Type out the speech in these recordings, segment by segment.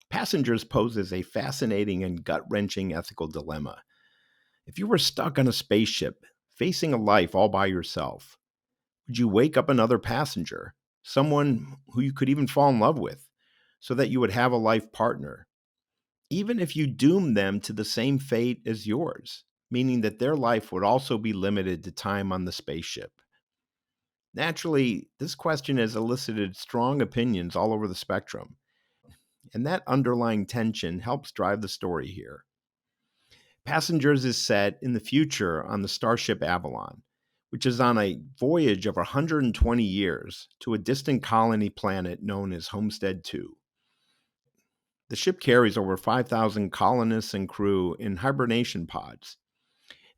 Passengers poses a fascinating and gut-wrenching ethical dilemma. If you were stuck on a spaceship, facing a life all by yourself, would you wake up another passenger, someone who you could even fall in love with, so that you would have a life partner, even if you doomed them to the same fate as yours, meaning that their life would also be limited to time on the spaceship? Naturally, this question has elicited strong opinions all over the spectrum, and that underlying tension helps drive the story here. Passengers is set in the future on the starship Avalon, which is on a voyage of 120 years to a distant colony planet known as Homestead 2. The ship carries over 5,000 colonists and crew in hibernation pods.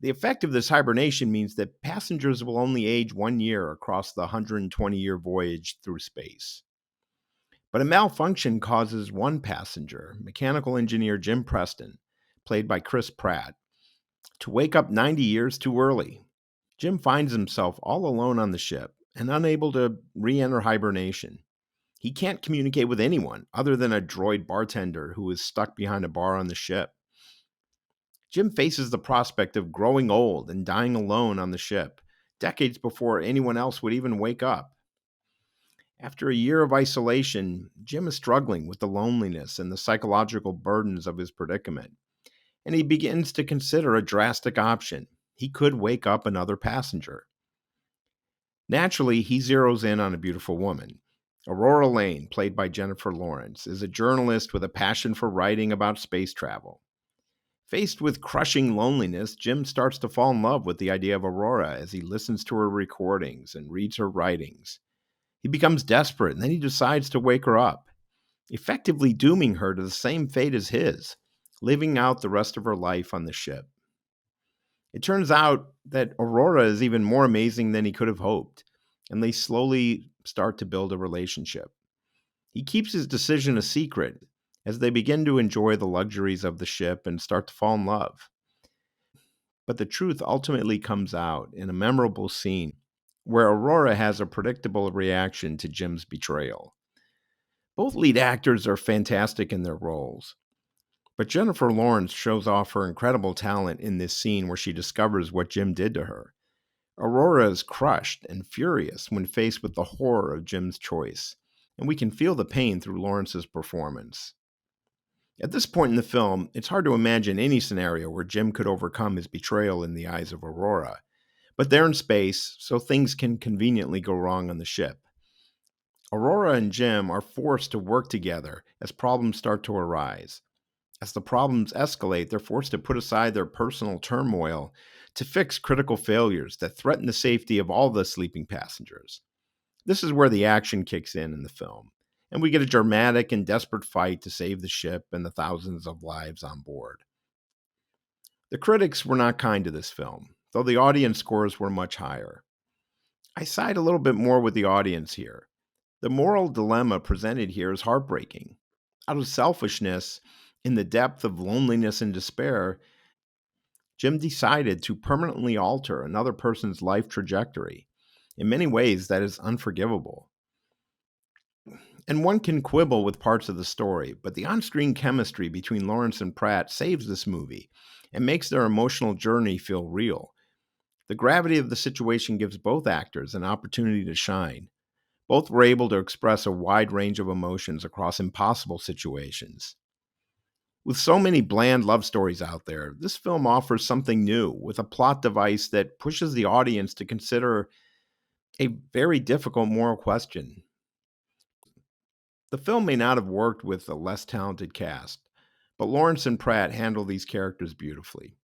The effect of this hibernation means that passengers will only age 1 year across the 120-year voyage through space. But a malfunction causes one passenger, mechanical engineer Jim Preston, played by Pratt, to wake up 90 years too early. Jim finds himself all alone on the ship and unable to re-enter hibernation. He can't communicate with anyone other than a droid bartender who is stuck behind a bar on the ship. Jim faces the prospect of growing old and dying alone on the ship, decades before anyone else would even wake up. After a year of isolation, Jim is struggling with the loneliness and the psychological burdens of his predicament, and he begins to consider a drastic option. He could wake up another passenger. Naturally, he zeroes in on a beautiful woman. Aurora Lane, played by Jennifer Lawrence, is a journalist with a passion for writing about space travel. Faced with crushing loneliness, Jim starts to fall in love with the idea of Aurora as he listens to her recordings and reads her writings. He becomes desperate, and then he decides to wake her up, effectively dooming her to the same fate as his, living out the rest of her life on the ship. It turns out that Aurora is even more amazing than he could have hoped, and they slowly start to build a relationship. He keeps his decision a secret as they begin to enjoy the luxuries of the ship and start to fall in love. But the truth ultimately comes out in a memorable scene where Aurora has a predictable reaction to Jim's betrayal. Both lead actors are fantastic in their roles, but Jennifer Lawrence shows off her incredible talent in this scene where she discovers what Jim did to her. Aurora is crushed and furious when faced with the horror of Jim's choice, and we can feel the pain through Lawrence's performance. At this point in the film, it's hard to imagine any scenario where Jim could overcome his betrayal in the eyes of Aurora, but they're in space, so things can conveniently go wrong on the ship. Aurora and Jim are forced to work together as problems start to arise. As the problems escalate, they're forced to put aside their personal turmoil to fix critical failures that threaten the safety of all the sleeping passengers. This is where the action kicks in the film, and we get a dramatic and desperate fight to save the ship and the thousands of lives on board. The critics were not kind to this film, though the audience scores were much higher. I side a little bit more with the audience here. The moral dilemma presented here is heartbreaking. Out of selfishness, in the depth of loneliness and despair, Jim decided to permanently alter another person's life trajectory. In many ways, that is unforgivable. And one can quibble with parts of the story, but the on-screen chemistry between Lawrence and Pratt saves this movie and makes their emotional journey feel real. The gravity of the situation gives both actors an opportunity to shine. Both were able to express a wide range of emotions across impossible situations. With so many bland love stories out there, this film offers something new with a plot device that pushes the audience to consider a very difficult moral question. The film may not have worked with a less talented cast, but Lawrence and Pratt handle these characters beautifully.